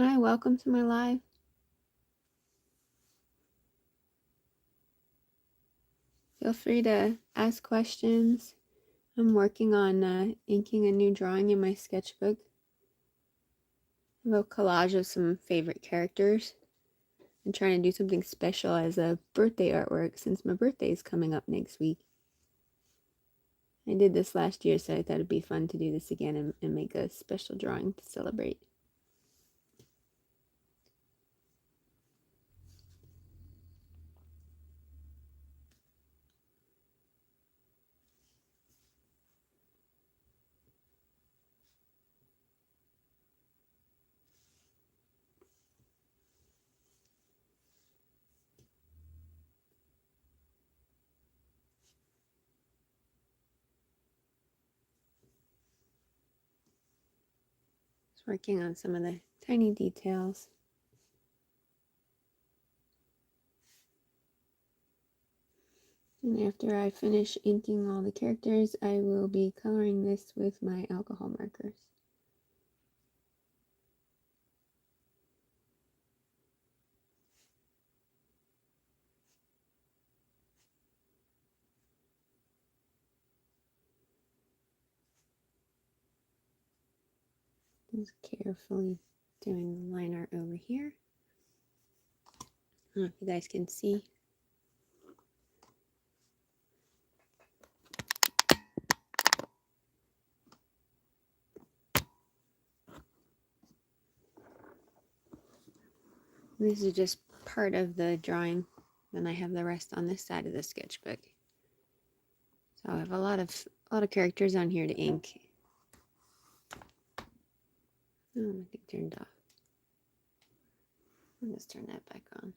Hi, welcome to my live. Feel free to ask questions. I'm working on inking a new drawing in my sketchbook. I have a collage of some favorite characters. I'm trying to do something special as a birthday artwork since my birthday is coming up next week. I did this last year, so I thought it'd be fun to do this again and make a special drawing to celebrate. Just working on some of the tiny details. And after I finish inking all the characters, I will be coloring this with my alcohol markers. Just carefully doing the line art over here. I don't know if you guys can see. This is just part of the drawing. Then I have the rest on this side of the sketchbook. So I have a lot of characters on here to ink. Oh, my thing turned off. I'll just turn that back on.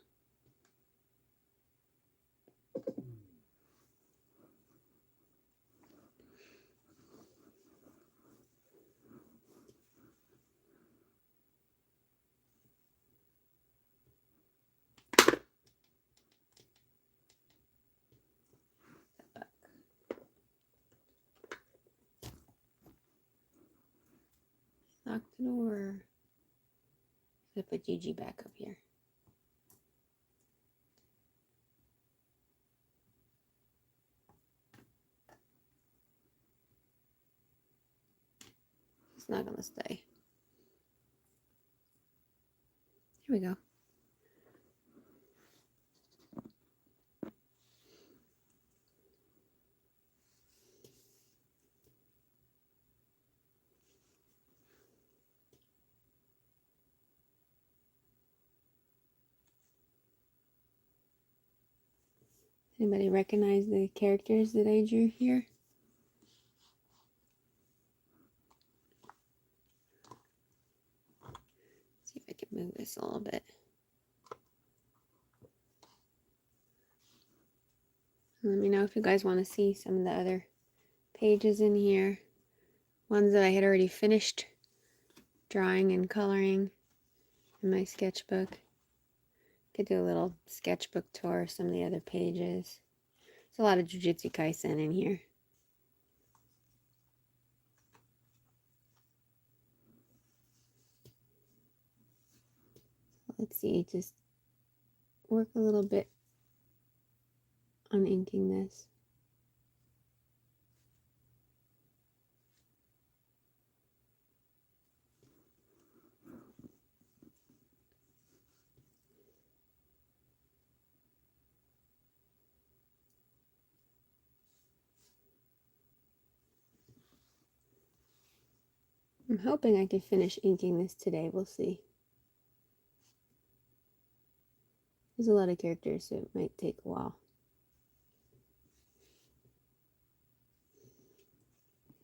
Lock the door. I put Gigi back up here. It's not gonna stay. Here we go. Anybody recognize the characters that I drew here? Let's see if I can move this a little bit. Let me know if you guys want to see some of the other pages in here. Ones that I had already finished drawing and coloring in my sketchbook. Could do a little sketchbook tour of some of the other pages. There's a lot of Jujutsu Kaisen in here. Let's see, just work a little bit on inking this. I'm hoping I can finish inking this today. We'll see. There's a lot of characters, so it might take a while.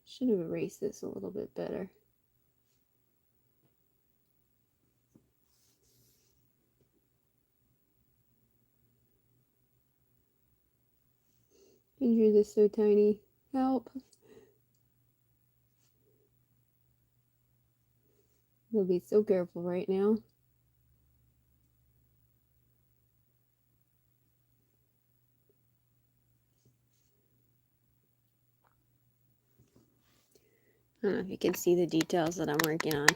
Should have erased this a little bit better. I drew this so tiny. Help. You'll be so careful right now. I don't know if you can see the details that I'm working on.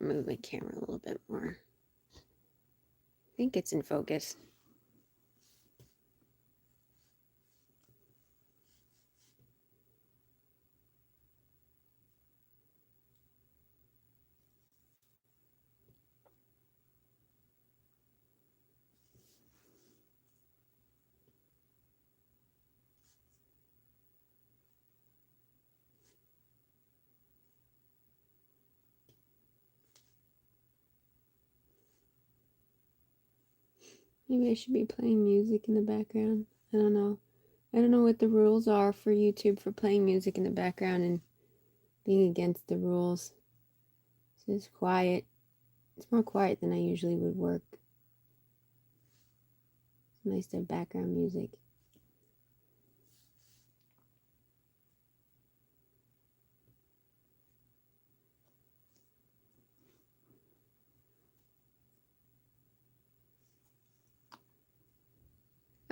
move my camera a little bit more. I think it's in focus. Maybe I should be playing music in the background. I don't know. I don't know what the rules are for YouTube for playing music in the background and being against the rules. So it's quiet. It's more quiet than I usually would work. It's nice to have background music.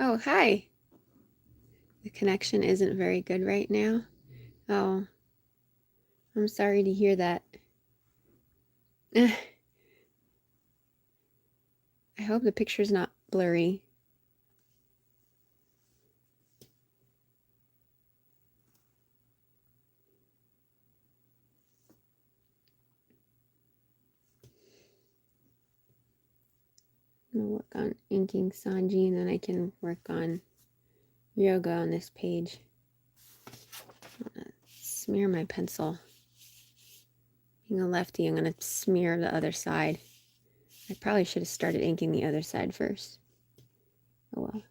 Oh, hi. The connection isn't very good right now. Oh, I'm sorry to hear that. I hope the picture's not blurry. I'm gonna work on inking Sanji and then I can work on yoga on this page. I'm gonna smear my pencil. Being a lefty, I'm gonna smear the other side. I probably should have started inking the other side first. Oh well.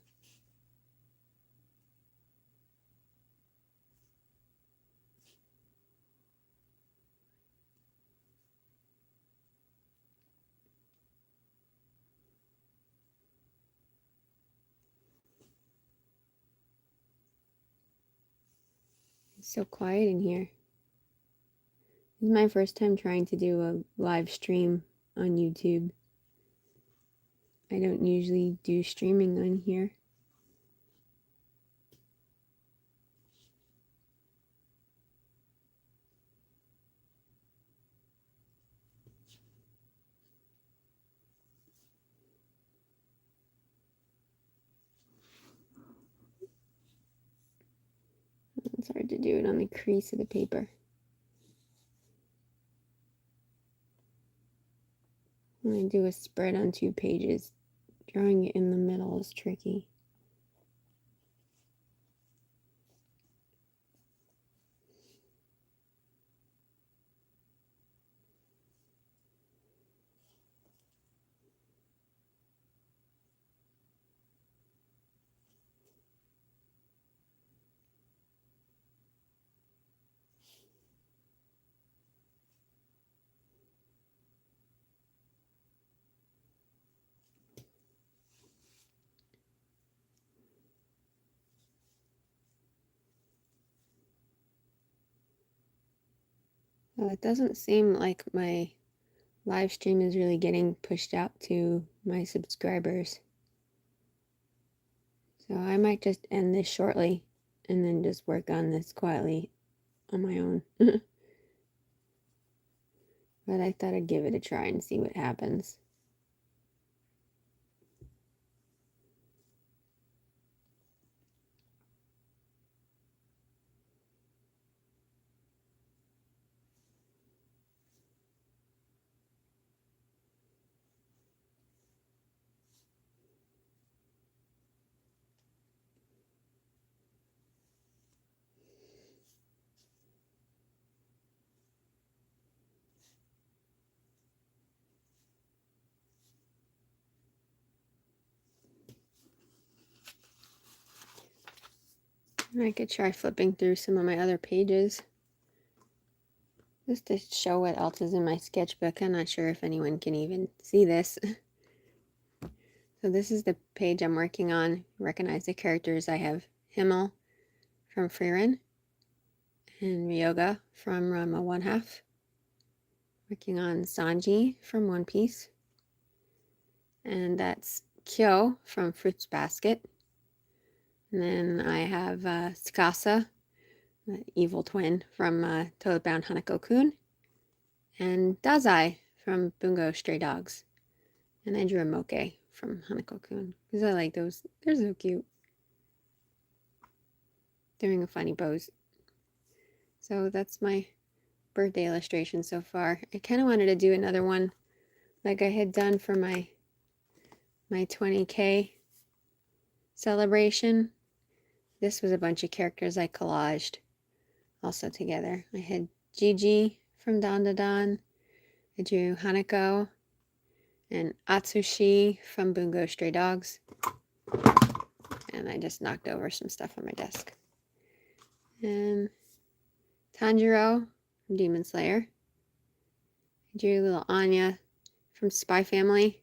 It's so quiet in here. This is my first time trying to do a live stream on YouTube. I don't usually do streaming on here. It's hard to do it on the crease of the paper. When I do a spread on 2 pages, drawing it in the middle is tricky. Well, it doesn't seem like my live stream is really getting pushed out to my subscribers. So I might just end this shortly and then just work on this quietly on my own. But I thought I'd give it a try and see what happens. I could try flipping through some of my other pages just to show what else is in my sketchbook. I'm not sure if anyone can even see this. So this is the page I'm working on. Recognize the characters. I have Himmel from Frieren and Ryoga from Ranma 1/2. Working on Sanji from One Piece. And that's Kyo from Fruits Basket. And then I have Tsukasa, the evil twin from Toad Bound Hanako-kun, and Dazai from Bungo Stray Dogs. And I drew a Moke from Hanako-kun because I like those. They're so cute. Doing a funny pose. So that's my birthday illustration so far. I kind of wanted to do another one like I had done for my 20K celebration. This was a bunch of characters I collaged also together. I had Gigi from Don Da Don. I drew Hanako and Atsushi from Bungo Stray Dogs. And I just knocked over some stuff on my desk. And Tanjiro from Demon Slayer. I drew little Anya from Spy Family.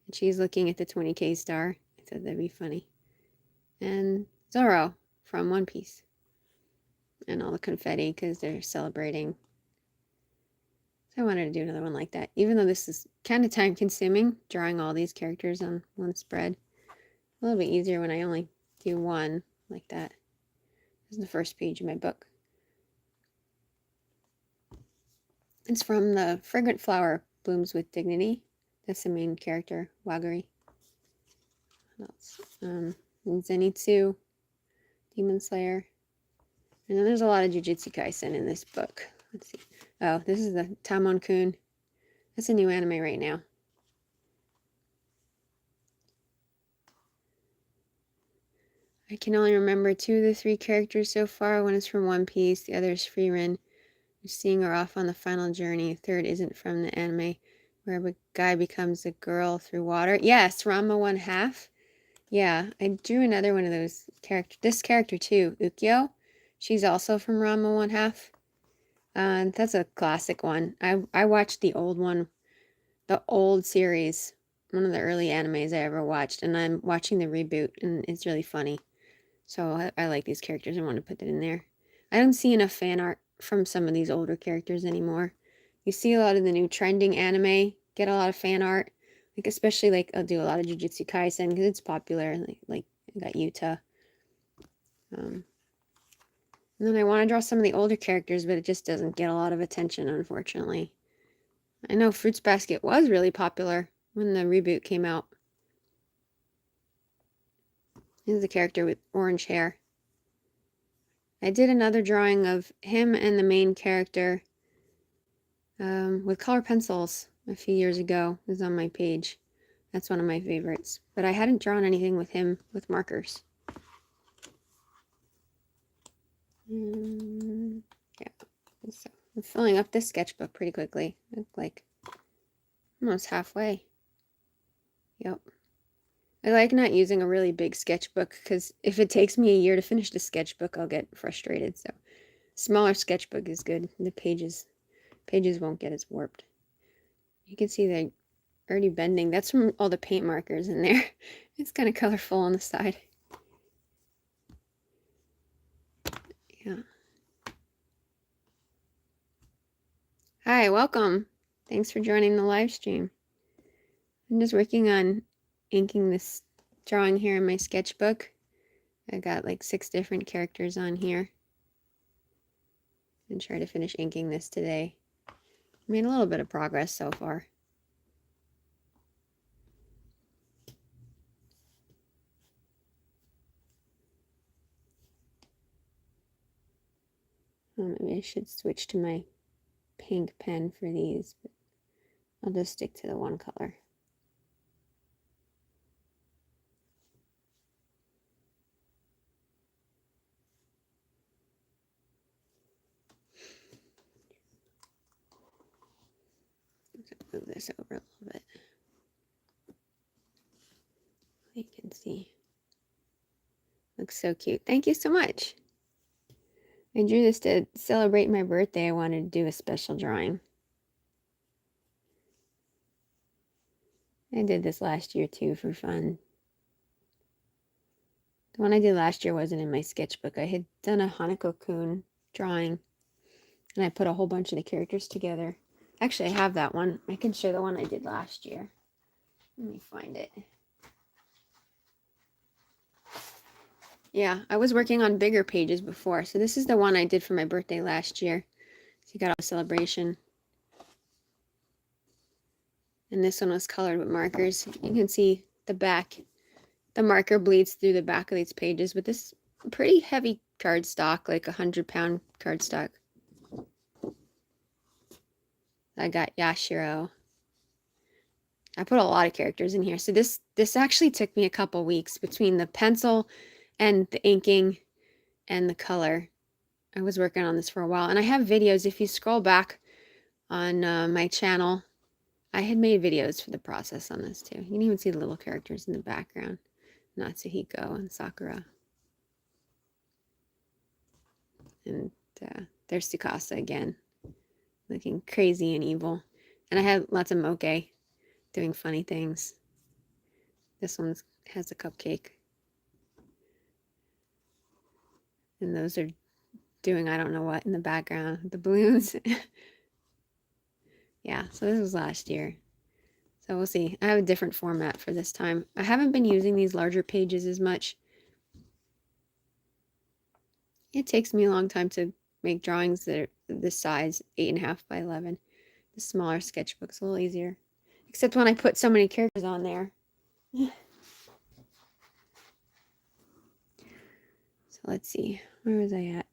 And she's looking at the 20K star. I thought that'd be funny. And Zoro from One Piece. And all the confetti because they're celebrating. So I wanted to do another one like that. Even though this is kind of time consuming, drawing all these characters on one spread. A little bit easier when I only do one like that. This is the first page of my book. It's from the Fragrant Flower Blooms with Dignity. That's the main character, Wagari. What else? Zenitsu, Demon Slayer. And then there's a lot of Jujutsu Kaisen in this book. Let's see. Oh, this is the Tamon-kun. That's a new anime right now. I can only remember 2 of the 3 characters so far. One is from One Piece, the other is Frieren. We're seeing her off on the final journey. Third isn't from the anime, where a guy becomes a girl through water. Yes, Ranma 1/2. Yeah, I drew another one of those characters. This character too, Ukyo. She's also from Ranma 1/2. That's a classic one. I watched the old one, the old series, one of the early animes I ever watched, and I'm watching the reboot, and it's really funny. So I like these characters. I want to put that in there. I don't see enough fan art from some of these older characters anymore. You see a lot of the new trending anime get a lot of fan art, like especially like I'll do a lot of Jujutsu Kaisen because it's popular. Like I got Yuta. And then I want to draw some of the older characters, but it just doesn't get a lot of attention, unfortunately. I know Fruits Basket was really popular when the reboot came out. Here's the character with orange hair. I did another drawing of him and the main character with color pencils a few years ago. It was on my page. That's one of my favorites. But I hadn't drawn anything with him with markers. Yeah. So I'm filling up this sketchbook pretty quickly. Like almost halfway. Yep. I like not using a really big sketchbook because if it takes me a year to finish the sketchbook, I'll get frustrated. So smaller sketchbook is good. The pages won't get as warped. You can see they're already bending. That's from all the paint markers in there. It's kind of colorful on the side. Yeah. Hi, welcome. Thanks for joining the live stream. I'm just working on inking this drawing here in my sketchbook. I got like 6 different characters on here. And try to finish inking this today. Made a little bit of progress so far. Maybe I should switch to my pink pen for these, but I'll just stick to the one color. Move this over a little bit. You can see. Looks so cute. Thank you so much. I drew this to celebrate my birthday. I wanted to do a special drawing. I did this last year too for fun. The one I did last year wasn't in my sketchbook. I had done a Hanako-kun drawing and I put a whole bunch of the characters together. Actually, I have that one. I can show the one I did last year. Let me find it. Yeah, I was working on bigger pages before. So this is the one I did for my birthday last year. So you got a celebration. And this one was colored with markers. You can see the back, the marker bleeds through the back of these pages, but this pretty heavy cardstock, like 100-pound cardstock. I got Yashiro. I put a lot of characters in here. So this actually took me a couple weeks between the pencil and the inking and the color. I was working on this for a while, and I have videos. If you scroll back on my channel, I had made videos for the process on this too. You can even see the little characters in the background, Natsuhiko and Sakura. And there's Tsukasa again, looking crazy and evil. And I had lots of moke doing funny things. This one has a cupcake. And those are doing I don't know what in the background. The balloons. Yeah, so this was last year. So we'll see. I have a different format for this time. I haven't been using these larger pages as much. It takes me a long time to make drawings that are this size, 8.5 by 11. The smaller sketchbook's a little easier. Except when I put so many characters on there. So let's see. Where was I at?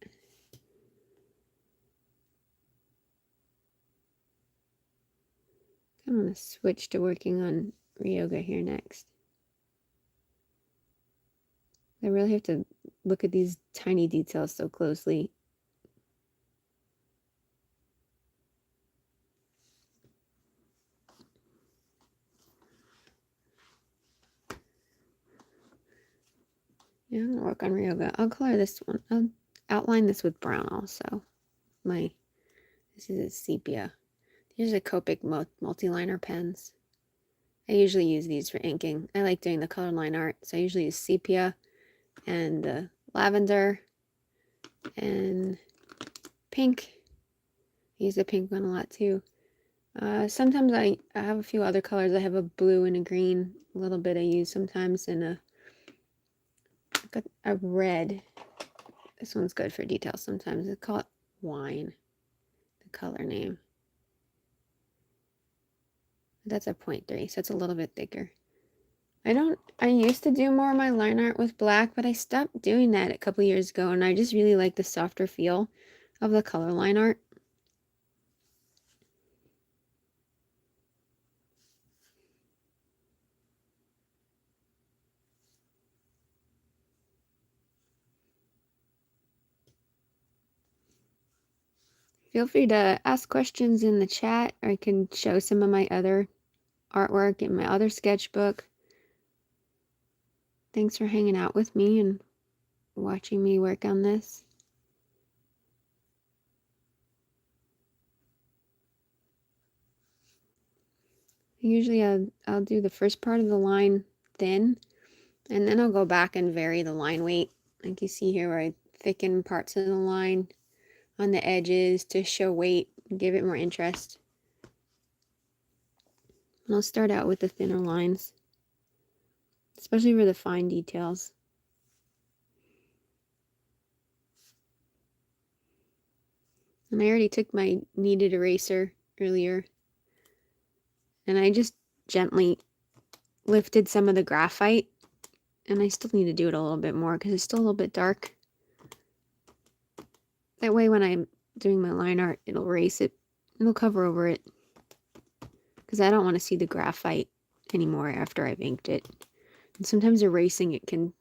I'm going to switch to working on Ryoga here next. I really have to look at these tiny details so closely. Yeah, I'm going to work on Ryoga. I'll color this one. I'll outline this with brown also. This is a sepia. These are Copic multi-liner pens. I usually use these for inking. I like doing the color line art, so I usually use sepia and lavender and pink. I use the pink one a lot too. Sometimes I have a few other colors. I have a blue and a green. A little bit I use sometimes, and a red. This one's good for details sometimes. It's called Wine, the color name. That's a 0.3, so it's a little bit thicker. I used to do more of my line art with black, but I stopped doing that a couple years ago, and I just really like the softer feel of the color line art. Feel free to ask questions in the chat, or I can show some of my other artwork in my other sketchbook. Thanks for hanging out with me and watching me work on this. Usually I'll do the first part of the line thin, and then I'll go back and vary the line weight. Like you see here where I thicken parts of the line on the edges to show weight and give it more interest. And I'll start out with the thinner lines, especially for the fine details. And I already took my kneaded eraser earlier, and I just gently lifted some of the graphite, and I still need to do it a little bit more because it's still a little bit dark. That way when I'm doing my line art, it'll erase it. It'll cover over it because I don't want to see the graphite anymore after I've inked it. And sometimes erasing it can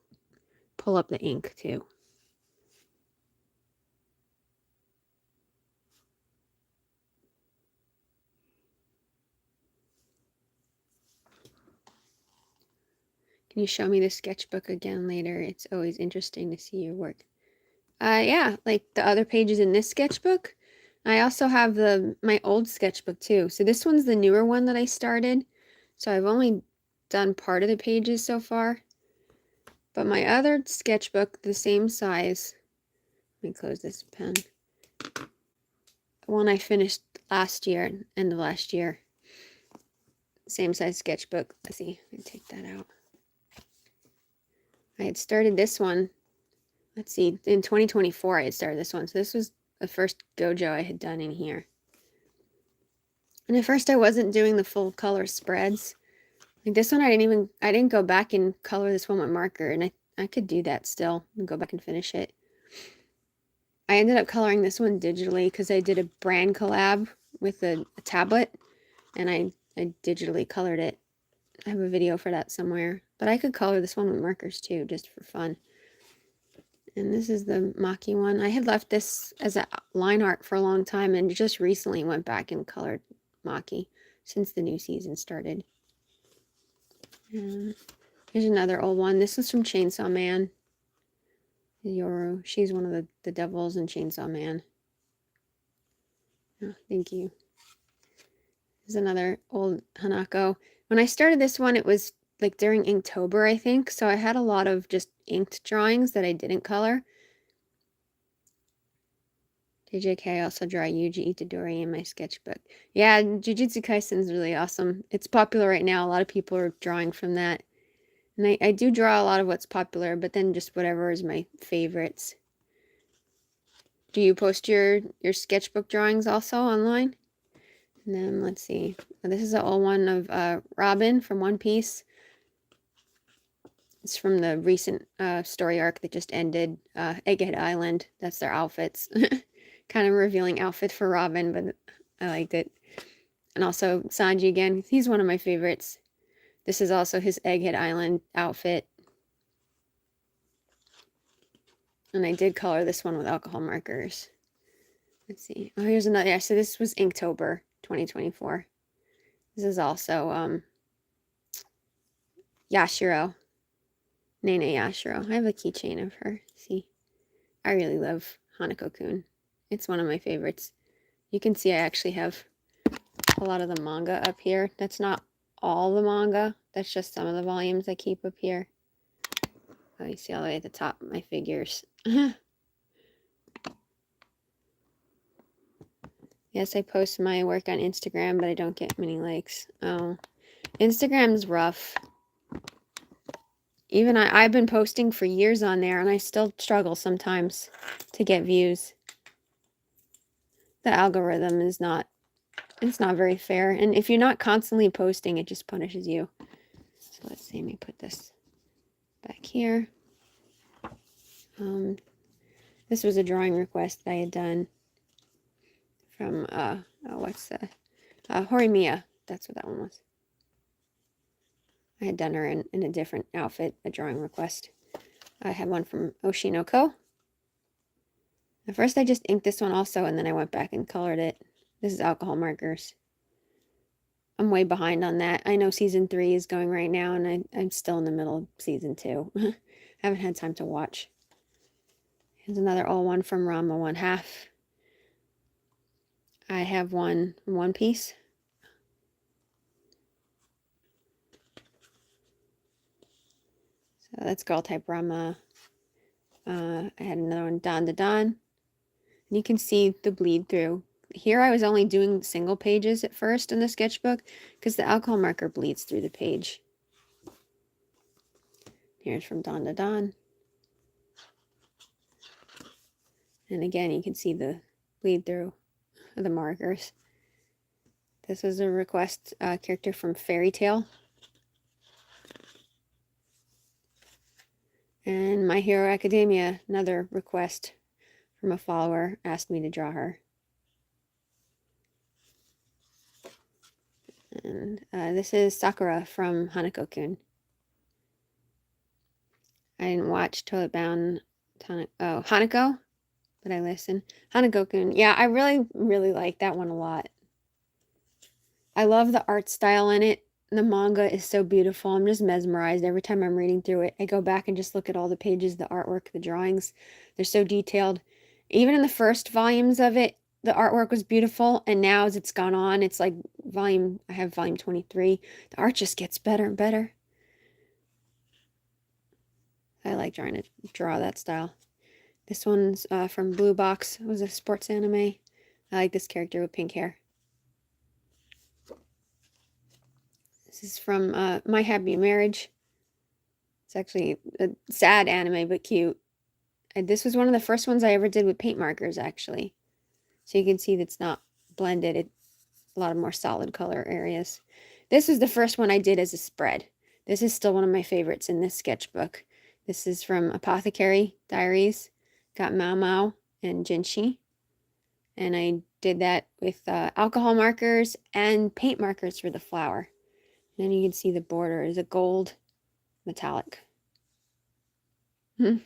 pull up the ink too. Can you show me the sketchbook again later? It's always interesting to see your work. Yeah, like the other pages in this sketchbook. I also have my old sketchbook too. So this one's the newer one that I started. So I've only done part of the pages so far. But my other sketchbook, the same size. Let me close this pen. The one I finished last year, end of last year. Same size sketchbook. Let's see, let me take that out. I had started this one, let's see, in 2024 I had started this one. So this was the first Gojo I had done in here. And at first I wasn't doing the full color spreads. Like this one, I didn't go back and color this one with marker, and I could do that still and go back and finish it. I ended up coloring this one digitally because I did a brand collab with a tablet, and I digitally colored it. I have a video for that somewhere, but I could color this one with markers too, just for fun. And this is the Maki one. I had left this as a line art for a long time and just recently went back and colored Maki since the new season started. And here's another old one. This is from Chainsaw Man. Yoru. She's one of the devils in Chainsaw Man. Oh, thank you. Here's another old Hanako. When I started this one, it was like during Inktober, I think. So I had a lot of just inked drawings that I didn't color. JJK, I also draw Yuji Itadori in my sketchbook. Yeah, Jujutsu Kaisen is really awesome. It's popular right now. A lot of people are drawing from that. And I do draw a lot of what's popular, but then just whatever is my favorites. Do you post your sketchbook drawings also online? And then let's see. This is an old one of Robin from One Piece. It's from the recent story arc that just ended. Egghead Island. That's their outfits. Kind of revealing outfit for Robin, but I liked it. And also Sanji again. He's one of my favorites. This is also his Egghead Island outfit. And I did color this one with alcohol markers. Let's see. Oh, here's another. Yeah, so this was Inktober 2024. This is also Yashiro. Nene Yashiro. I have a keychain of her. See? I really love Hanako-kun. It's one of my favorites. You can see I actually have a lot of the manga up here. That's not all the manga. That's just some of the volumes I keep up here. Oh, you see all the way at the top, my figures. Yes, I post my work on Instagram, but I don't get many likes. Oh, Instagram's rough. Even I've been posting for years on there, and I still struggle sometimes to get views. The algorithm is not, it's not very fair. And if you're not constantly posting, it just punishes you. So let's see, let me put this back here. This was a drawing request that I had done from, Horimiya. That's what that one was. I had done her in a different outfit, a drawing request. I had one from Oshinoko. At first I just inked this one also, and then I went back and colored it. This is alcohol markers. I'm way behind on that. I know season 3 is going right now, and I'm still in the middle of season 2. I haven't had time to watch. Here's another old one from Ranma 1/2. I have one from One Piece. So that's Girl Type Ranma. I had another one, Dan to Dan. And you can see the bleed through. Here I was only doing single pages at first in the sketchbook because the alcohol marker bleeds through the page. Here's from Dan to Dan. And again, you can see the bleed through of the markers. This was a request character from Fairy Tail. And My Hero Academia, another request from a follower, asked me to draw her. And this is Sakura from Hanako-kun. I didn't watch Toilet Bound Hanako, but I listened. Hanako-kun. Yeah, I really, really like that one a lot. I love the art style in it. The manga is so beautiful. I'm just mesmerized every time I'm reading through it. I go back and just look at all the pages, the artwork, the drawings. They're so detailed. Even in the first volumes of it, the artwork was beautiful. And now as it's gone on, it's like I have volume 23. The art just gets better and better. I like trying to draw that style. This one's from Blue Box. It was a sports anime. I like this character with pink hair. This is from My Happy Marriage. It's actually a sad anime, but cute. And this was one of the first ones I ever did with paint markers, actually. So you can see that it's not blended. a lot of more solid color areas. This was the first one I did as a spread. This is still one of my favorites in this sketchbook. This is from Apothecary Diaries. Got Mau Mau and Jinshi. And I did that with alcohol markers and paint markers for the flower. And then you can see the border is a gold metallic. Oh,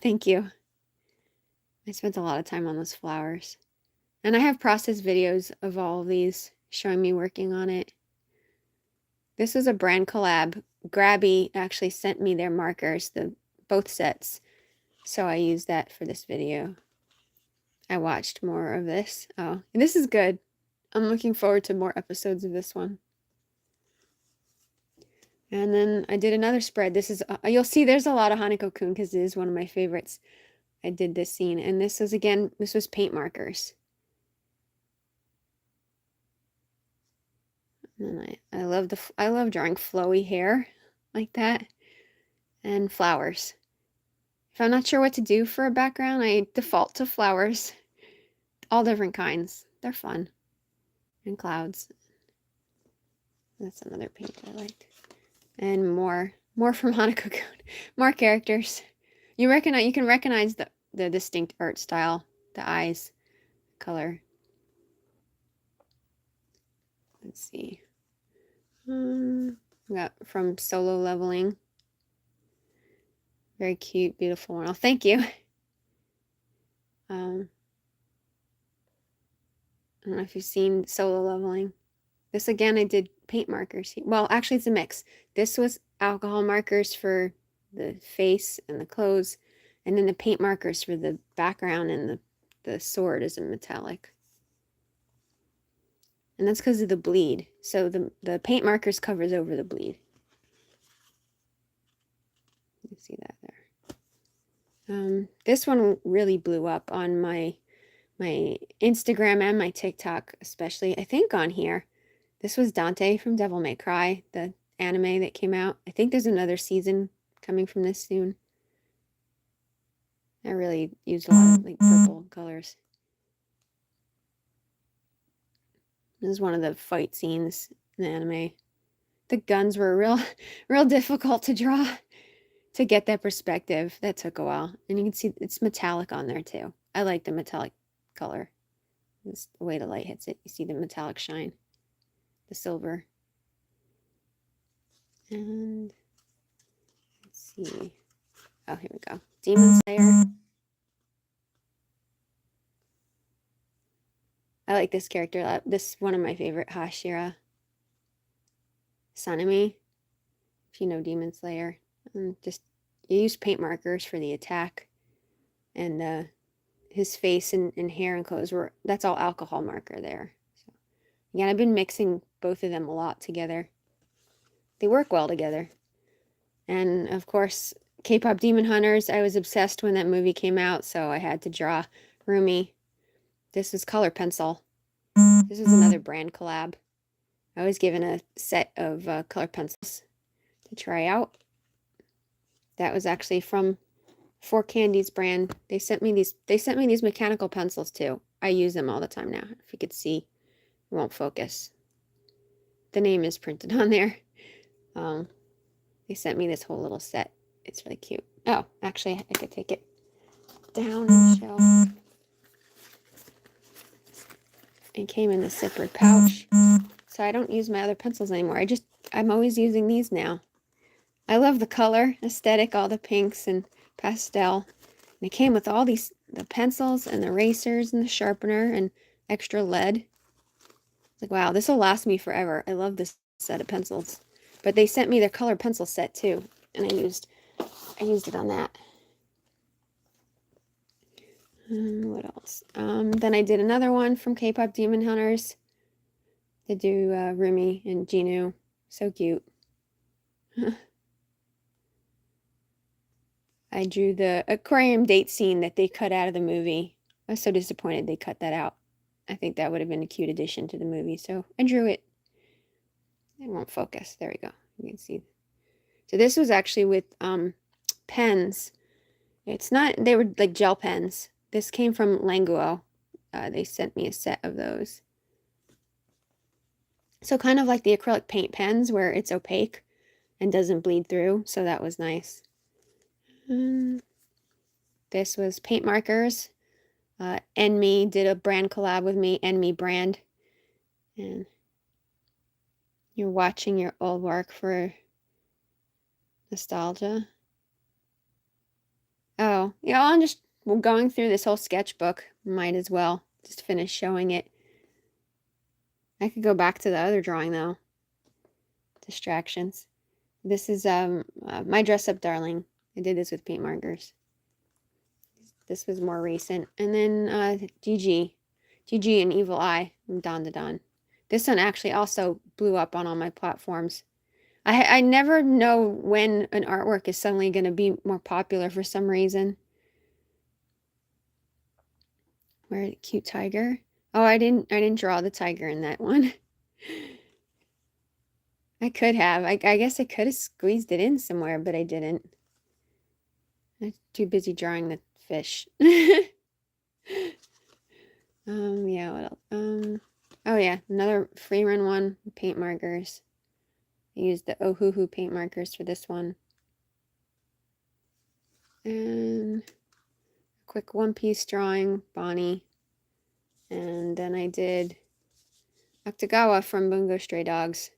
thank you. I spent a lot of time on those flowers. And I have process videos of all of these showing me working on it. This was a brand collab. Grabby actually sent me their markers, both sets. So I used that for this video. I watched more of this. Oh, and this is good. I'm looking forward to more episodes of this one. And then I did another spread. This is, you'll see there's a lot of Hanako-kun because it is one of my favorites. I did this scene. And this is, again, this was paint markers. And I love drawing flowy hair like that. And flowers. If I'm not sure what to do for a background, I default to flowers. All different kinds. They're fun. And clouds. That's another paint I liked. And more from Hanako-kun. More characters. You can recognize the distinct art style, the eyes, color. Let's see. We got from Solo Leveling. Very cute, beautiful one. Oh, thank you. I don't know if you've seen Solo Leveling. This again, I did paint markers. Well, actually, it's a mix. This was alcohol markers for the face and the clothes, and then the paint markers for the background, and the sword is a metallic. And that's because of the bleed. So the paint markers covers over the bleed. You can see that there. This one really blew up on my Instagram and my TikTok, especially. I think on here. This was Dante from Devil May Cry, the anime that came out. I think there's another season coming from this soon. I really used a lot of like purple colors. This is one of the fight scenes in the anime. The guns were real difficult to draw to get that perspective. That took a while. And you can see it's metallic on there too. I like the metallic color. It's the way the light hits it. You see the metallic shine. The silver. And let's see. Oh, here we go. Demon Slayer. I like this character. This is one of my favorite. Hashira Sanemi. If you know Demon Slayer. Just you use paint markers for the attack. And his face and hair and clothes that's all alcohol marker there. So yeah, I've been mixing both of them a lot together. They work well together. And of course, K-pop Demon Hunters, I was obsessed when that movie came out, so I had to draw Rumi. This is color pencil. This is another brand collab. I was given a set of color pencils to try out. That was actually from For Candy's brand. They sent me these mechanical pencils too. I use them all the time now. If you could see, it won't focus. The name is printed on there. They sent me this whole little set. It's really cute. Oh, actually, I could take it down and show. It came in this zippered pouch. So I don't use my other pencils anymore. I'm always using these now. I love the color aesthetic, all the pinks and pastel. And it came with all the pencils and the erasers and the sharpener and extra lead. It's like, wow, this will last me forever. I love this set of pencils. But they sent me their color pencil set too, and I used it on that. What else? Then I did another one from K-pop Demon Hunters. They do Rumi and Jinu. So cute. I drew the aquarium date scene that they cut out of the movie. I was so disappointed they cut that out. I think that would have been a cute addition to the movie, so I drew it. It won't focus. There we go. You can see. So this was actually with pens. It's not, they were like gel pens. This came from Languo. They sent me a set of those. So kind of like the acrylic paint pens where it's opaque and doesn't bleed through. So that was nice. This was paint markers. Enme did a brand collab with me, Enme brand. And you're watching your old work for nostalgia. Oh, yeah, I'm just going through this whole sketchbook. Might as well just finish showing it. I could go back to the other drawing though. Distractions. This is my dress up darling. I did this with paint markers. This was more recent. And then GG and Evil Eye from Dawn to Dawn. This one actually also blew up on all my platforms. I never know when an artwork is suddenly going to be more popular for some reason. Where cute tiger? Oh, I didn't draw the tiger in that one. I could have. I guess I could have squeezed it in somewhere, but I didn't. I'm too busy drawing the fish. Yeah, what else? Oh yeah, another free run one, paint markers. I used the Ohuhu paint markers for this one. And a quick one-piece drawing, Bonnie. And then I did Octagawa from Bungo Stray Dogs,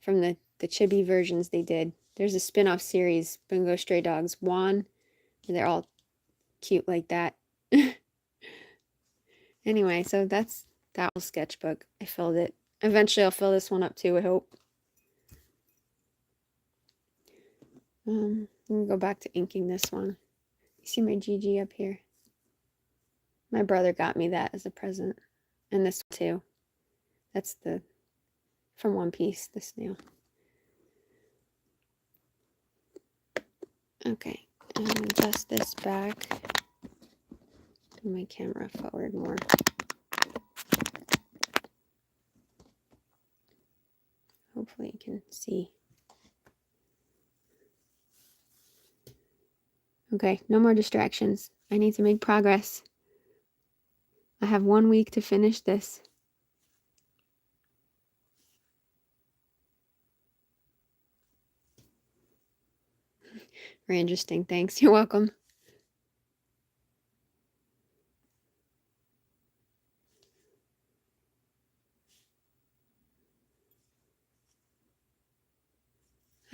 from the chibi versions they did. There's a spin-off series, Bungo Stray Dogs Juan, and they're all cute like that. Anyway, so that whole sketchbook. I filled it. Eventually I'll fill this one up too, I hope. I'm gonna go back to inking this one. You see my GG up here? My brother got me that as a present. And this too. That's the from One Piece, the snail. Okay, I'm gonna adjust this back. Move my camera forward more. Hopefully you can see. Okay, no more distractions. I need to make progress. I have 1 week to finish this. Very interesting. Thanks. You're welcome.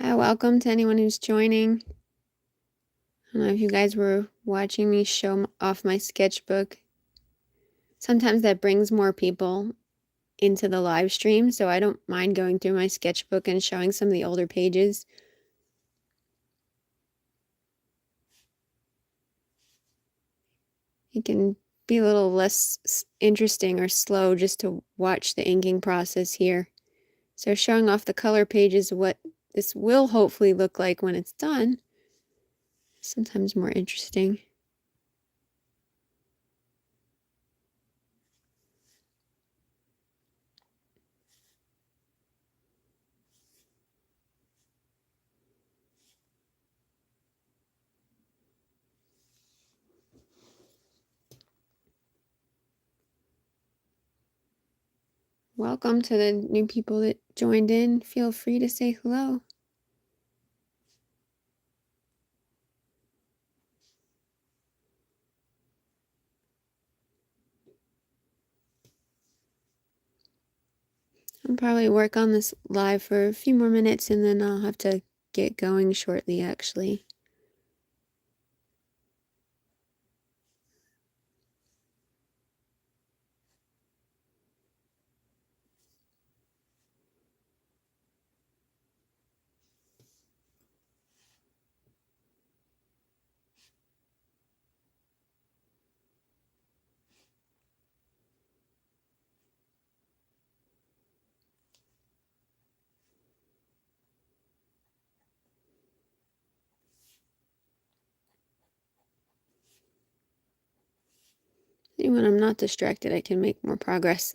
Hi, welcome to anyone who's joining. I don't know if you guys were watching me show off my sketchbook. Sometimes that brings more people into the live stream, so I don't mind going through my sketchbook and showing some of the older pages. It can be a little less interesting or slow just to watch the inking process here. So showing off the color pages, what this will hopefully look like when it's done, sometimes more interesting. Welcome to the new people that joined in. Feel free to say hello. I'll probably work on this live for a few more minutes and then I'll have to get going shortly, actually. See, when I'm not distracted, I can make more progress.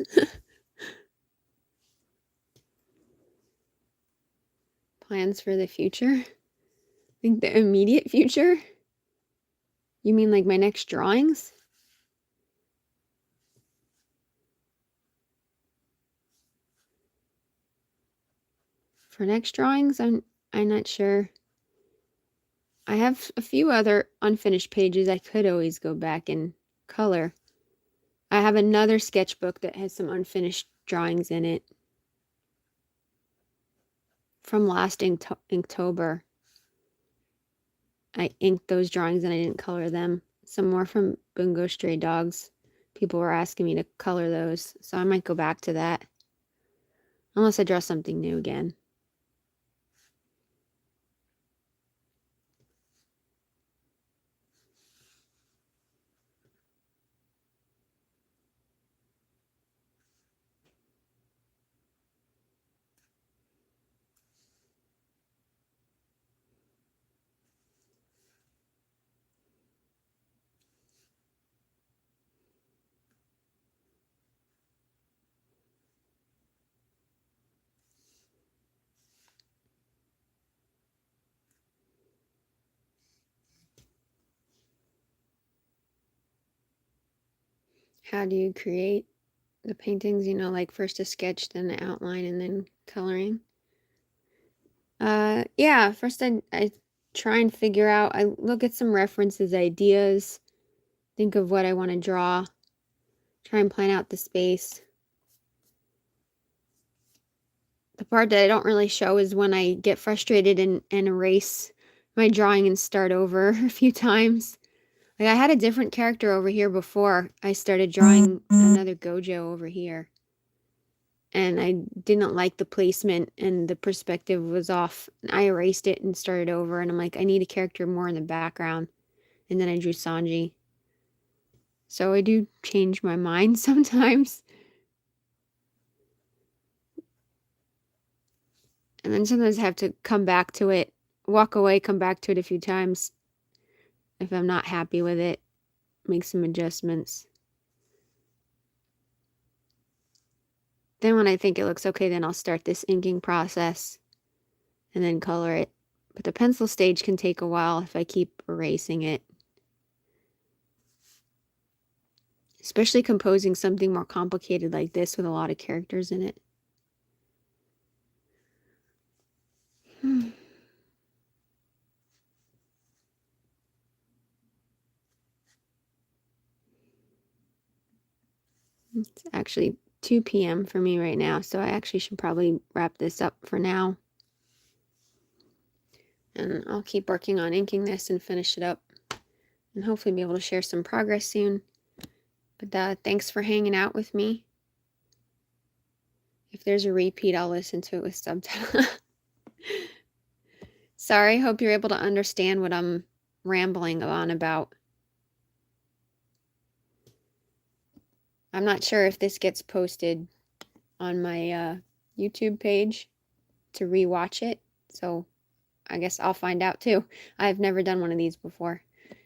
Plans for the future? I think the immediate future? You mean like my next drawings? For next drawings, I'm not sure. I have a few other unfinished pages I could always go back and color. I have another sketchbook that has some unfinished drawings in it from last Inktober. I inked those drawings and I didn't color them. Some more from Bungo Stray Dogs. People were asking me to color those, so I might go back to that. Unless I draw something new again. How do you create the paintings? You know, like first a sketch, then the outline, and then coloring. Yeah, first I try and figure out, I look at some references, ideas, think of what I want to draw, try and plan out the space. The part that I don't really show is when I get frustrated and erase my drawing and start over a few times. Like I had a different character over here before I started drawing another Gojo over here. And I didn't like the placement and the perspective was off. I erased it and started over and I'm like, I need a character more in the background. And then I drew Sanji. So I do change my mind sometimes. And then sometimes I have to come back to it, walk away, come back to it a few times. If I'm not happy with it, make some adjustments. Then when I think it looks okay, then I'll start this inking process and then color it. But the pencil stage can take a while if I keep erasing it. Especially composing something more complicated like this with a lot of characters in it. It's actually 2 p.m. for me right now, so I actually should probably wrap this up for now. And I'll keep working on inking this and finish it up. And hopefully be able to share some progress soon. But thanks for hanging out with me. If there's a repeat, I'll listen to it with subtitles. Sorry, hope you're able to understand what I'm rambling on about. I'm not sure if this gets posted on my YouTube page to rewatch it, so I guess I'll find out too. I've never done one of these before.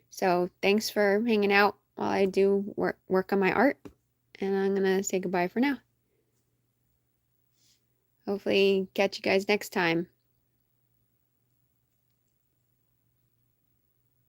So thanks for hanging out while I do work on my art, and I'm gonna say goodbye for now. Hopefully catch you guys next time.